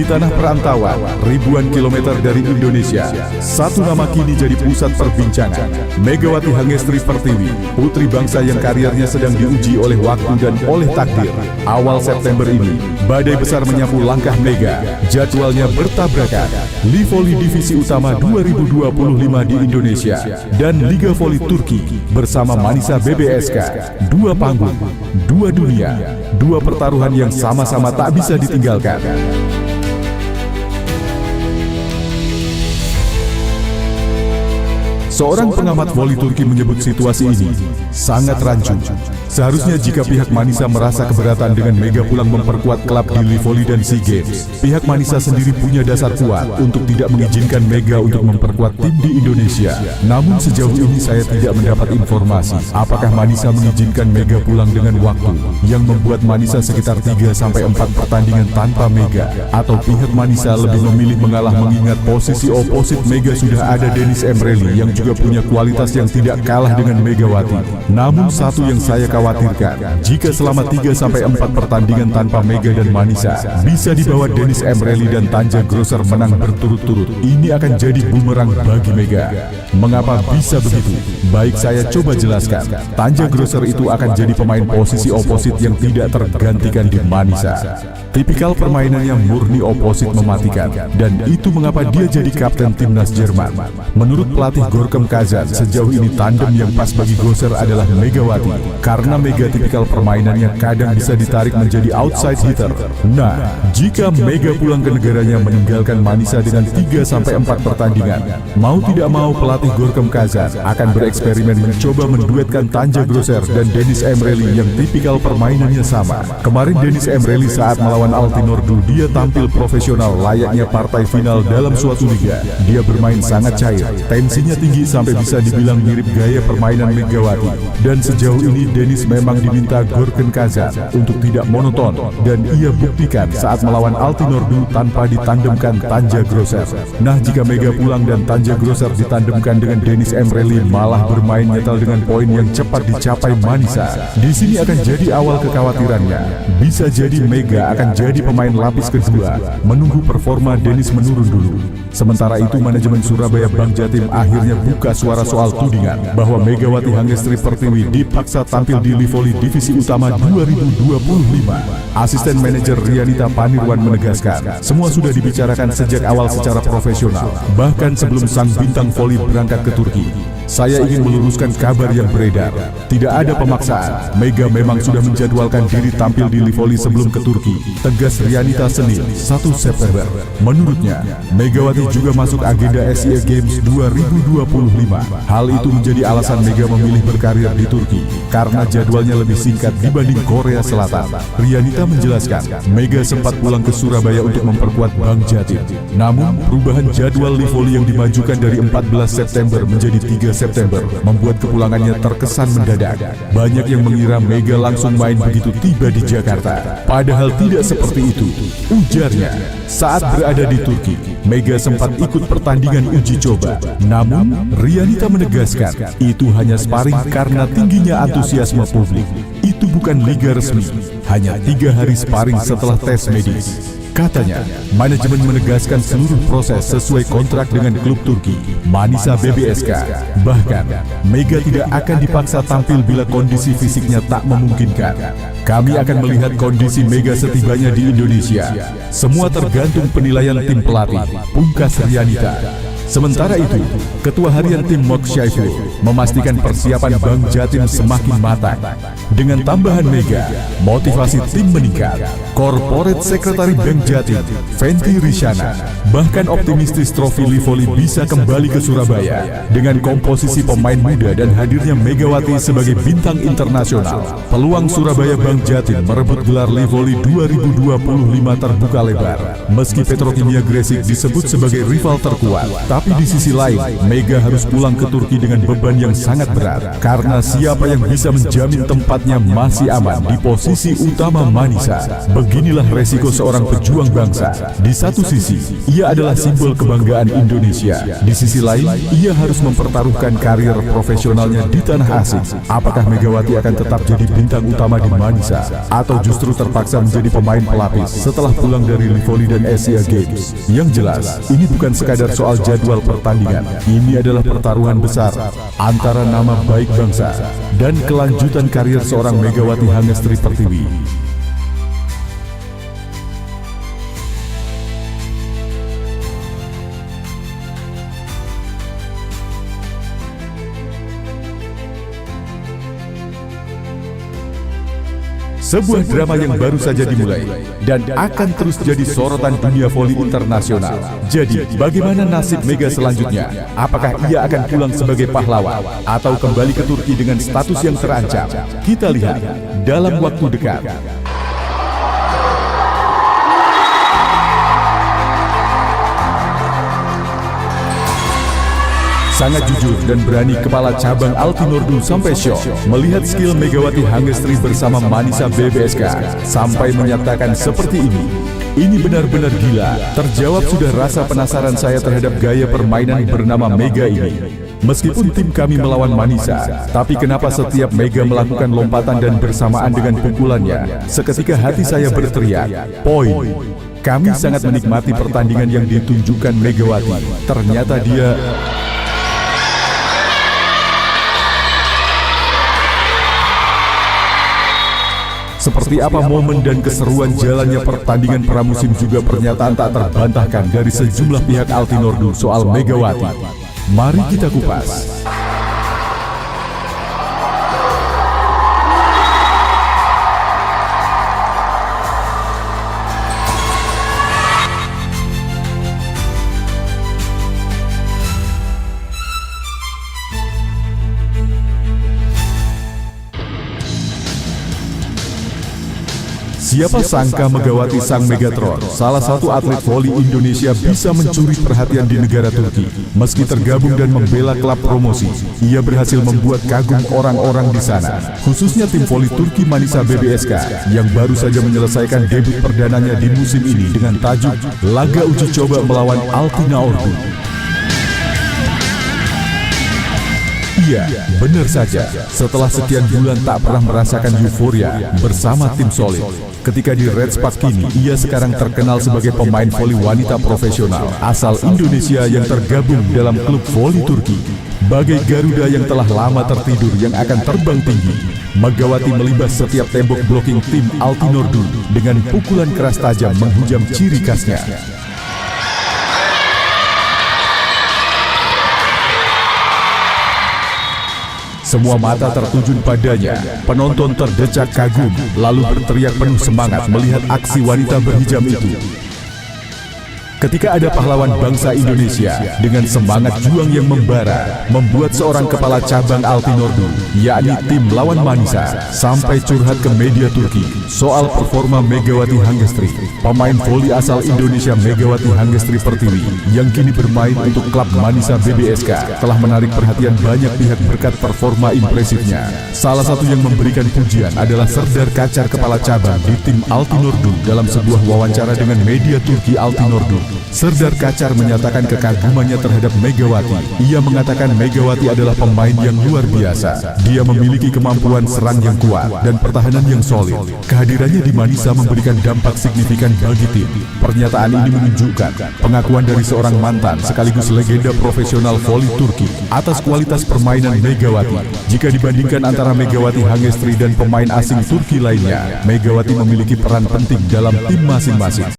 Di tanah perantauan, ribuan kilometer dari Indonesia, satu nama kini jadi pusat perbincangan. Megawati Hangestri Pertiwi, putri bangsa yang karirnya sedang diuji oleh waktu dan oleh takdir. Awal September ini, badai besar menyapu langkah Mega. Jadwalnya bertabrakan. Livoli Divisi Utama 2025 di Indonesia dan Liga Voli Turki bersama Manisa BBSK. Dua panggung, dua dunia, dua pertaruhan yang sama-sama tak bisa ditinggalkan. Seorang pengamat voli Turki menyebut situasi ini sangat rancu. Seharusnya jika pihak Manisa merasa keberatan dengan Mega pulang memperkuat klub di Livoli dan SEA Games, pihak Manisa sendiri punya dasar kuat untuk tidak mengizinkan Mega untuk memperkuat tim di Indonesia. Namun sejauh ini saya tidak mendapat informasi apakah Manisa mengizinkan Mega pulang dengan waktu yang membuat Manisa sekitar 3-4 pertandingan tanpa Mega, atau pihak Manisa lebih memilih mengalah mengingat posisi oposit Mega sudah ada Dennis Emreli yang juga punya kualitas yang tidak kalah dengan Megawati. Namun satu yang saya khawatirkan, jika selama 3-4 pertandingan tanpa Mega dan Manisa bisa dibawa Dennis Emreli dan Tanja Grosser menang berturut-turut, ini akan jadi bumerang bagi Mega. Mengapa bisa begitu? Baik, saya coba jelaskan. Tanja Grosser itu akan jadi pemain posisi oposit yang tidak tergantikan di Manisa. Tipikal permainan yang murni oposit mematikan, dan itu mengapa dia jadi kapten timnas Jerman. Menurut pelatih Gorkem Kazan, sejauh ini tandem yang pas bagi Grosser adalah Megawati, karena Mega tipikal permainannya kadang bisa ditarik menjadi outside hitter. Nah, jika Mega pulang ke negaranya meninggalkan Manisa dengan 3-4 pertandingan, mau tidak mau pelatih Gorkem Kazan akan bereksperimen mencoba menduetkan Tanja Grosser dan Dennis Emreli yang tipikal permainannya sama. Kemarin Dennis Emreli saat melawan Altinordu, dia tampil profesional layaknya partai final dalam suatu liga. Dia bermain sangat cair, tensinya tinggi sampai bisa dibilang mirip gaya permainan Megawati. Dan sejauh ini Dennis memang diminta Gorkem Kazan untuk tidak monoton, dan ia buktikan saat melawan Altinordu tanpa ditandemkan Tanja Grosser. Nah, jika Mega pulang dan Tanja Grosser ditandemkan dengan Dennis Emreli malah bermain nyetel dengan poin yang cepat dicapai Manisa, di sini akan jadi awal kekhawatirannya. Bisa jadi Mega akan jadi pemain lapis kedua, menunggu performa Dennis menurun dulu. Sementara itu manajemen Surabaya Bank Jatim akhirnya buka suara soal tudingan bahwa Megawati Hangestri Pertiwi dipaksa tampil di Livoli Divisi Utama 2025. Asisten manajer Rianita Panirwan menegaskan, semua sudah dibicarakan sejak awal secara profesional, bahkan sebelum sang bintang voli berangkat ke Turki. Saya ingin meluruskan kabar yang beredar. Tidak ada pemaksaan. Mega memang sudah menjadwalkan diri tampil di Livoli sebelum ke Turki, tegas Rianita Senin 1 September. Menurutnya, Megawati juga masuk agenda SEA Games 2025. Hal itu menjadi alasan Mega memilih berkarir di Turki, karena jadwalnya lebih singkat dibanding Korea Selatan. Rianita menjelaskan, Mega sempat pulang ke Surabaya untuk memperkuat Bank Jatim. Namun, perubahan jadwal Livoli yang dimajukan dari 14 September menjadi 3 September membuat kepulangannya terkesan mendadak. Banyak yang mengira Mega langsung main begitu tiba di Jakarta. Padahal tidak seperti itu. Ujarnya, saat berada di Turki, Mega sempat ikut pertandingan uji coba. Namun, Rianita menegaskan, itu hanya sparring karena tingginya antusiasme publik. Itu bukan liga resmi, hanya 3 hari sparring setelah tes medis. Katanya, manajemen menegaskan seluruh proses sesuai kontrak dengan klub Turki, Manisa BBSK. Bahkan, Mega tidak akan dipaksa tampil bila kondisi fisiknya tak memungkinkan. Kami akan melihat kondisi Mega setibanya di Indonesia. Semua tergantung penilaian tim pelatih, pungkas Rianita. Sementara itu, Ketua Harian Tim Mok Syaiful memastikan persiapan Bank Jatim semakin matang. Dengan tambahan Mega, motivasi tim meningkat. Corporate Secretary Bank Jatim, Fenty Risyana, bahkan optimistis trofi Livoli bisa kembali ke Surabaya. Dengan komposisi pemain muda dan hadirnya Megawati sebagai bintang internasional, peluang Surabaya Bank Jatim merebut gelar Livoli 2025 terbuka lebar. Meski Petrokimia Gresik disebut sebagai rival terkuat, Tapi di sisi lain, Mega harus pulang ke Turki dengan beban yang sangat berat. Karena siapa yang bisa menjamin tempatnya masih aman di posisi utama Manisa? Beginilah resiko seorang pejuang bangsa. Di satu sisi, ia adalah simbol kebanggaan Indonesia. Di sisi lain, ia harus mempertaruhkan karir profesionalnya di tanah asing. Apakah Megawati akan tetap jadi bintang utama di Manisa? Atau justru terpaksa menjadi pemain pelapis setelah pulang dari Livoli dan Asia Games? Yang jelas, ini bukan sekadar soal jadwal pertandingan. Ini adalah pertaruhan besar antara nama baik bangsa dan kelanjutan karir seorang Megawati Hangestri Pertiwi. Sebuah drama yang baru saja dimulai dan akan terus jadi sorotan dunia voli internasional. Jadi, bagaimana nasib Mega selanjutnya? Apakah ia akan pulang sebagai pahlawan atau kembali ke Turki dengan status yang terancam? Kita lihat dalam waktu dekat. Sangat jujur dan berani kepala cabang Altinordul sampai syok melihat skill Megawati Hangestri bersama Manisa BBSK sampai menyatakan seperti ini. Ini benar-benar gila. Terjawab sudah rasa penasaran saya terhadap gaya permainan bernama Mega ini. Meskipun tim kami melawan Manisa, tapi kenapa setiap Mega melakukan lompatan dan bersamaan dengan pukulannya, seketika hati saya berteriak, poin. Kami sangat menikmati pertandingan yang ditunjukkan Megawati. Ternyata dia... Seperti apa momen dan keseruan jalannya pertandingan pramusim juga pernyataan tak terbantahkan dari sejumlah pihak Altinordul soal Megawati. Mari kita kupas. Siapa sangka Megawati sang Megatron, salah satu atlet voli Indonesia, bisa mencuri perhatian di negara Turki. Meski tergabung dan membela klub promosi, ia berhasil membuat kagum orang-orang di sana. Khususnya tim voli Turki Manisa BBSK yang baru saja menyelesaikan debut perdananya di musim ini dengan tajuk laga uji coba melawan Altinordul. Iya, benar saja. Setelah sekian bulan tak pernah merasakan euforia bersama tim solid. Ketika di Red Spark kini, ia sekarang terkenal sebagai pemain voli wanita profesional asal Indonesia yang tergabung dalam klub voli Turki. Bagai Garuda yang telah lama tertidur yang akan terbang tinggi, Megawati melibas setiap tembok blocking tim Altinordul dengan pukulan keras tajam menghujam ciri khasnya. Semua mata tertuju padanya, penonton terdecak kagum, lalu berteriak penuh semangat melihat aksi wanita berhijab itu. Ketika ada pahlawan bangsa Indonesia dengan semangat juang yang membara, membuat seorang kepala cabang Altinordul, yakni tim lawan Manisa, sampai curhat ke media Turki soal performa Megawati Hangestri, pemain voli asal Indonesia Megawati Hangestri Pertiwi yang kini bermain untuk klub Manisa BBSK, telah menarik perhatian banyak pihak berkat performa impresifnya. Salah satu yang memberikan pujian adalah Serdar Kacar, kepala cabang di tim Altinordul, dalam sebuah wawancara dengan media Turki Altinordul. Serdar Kacar menyatakan kekagumannya terhadap Megawati. Ia mengatakan Megawati adalah pemain yang luar biasa. Dia memiliki kemampuan serang yang kuat dan pertahanan yang solid. Kehadirannya di Manisa memberikan dampak signifikan bagi tim. Pernyataan ini menunjukkan pengakuan dari seorang mantan sekaligus legenda profesional voli Turki atas kualitas permainan Megawati. Jika dibandingkan antara Megawati Hangestri dan pemain asing Turki lainnya, Megawati memiliki peran penting dalam tim masing-masing.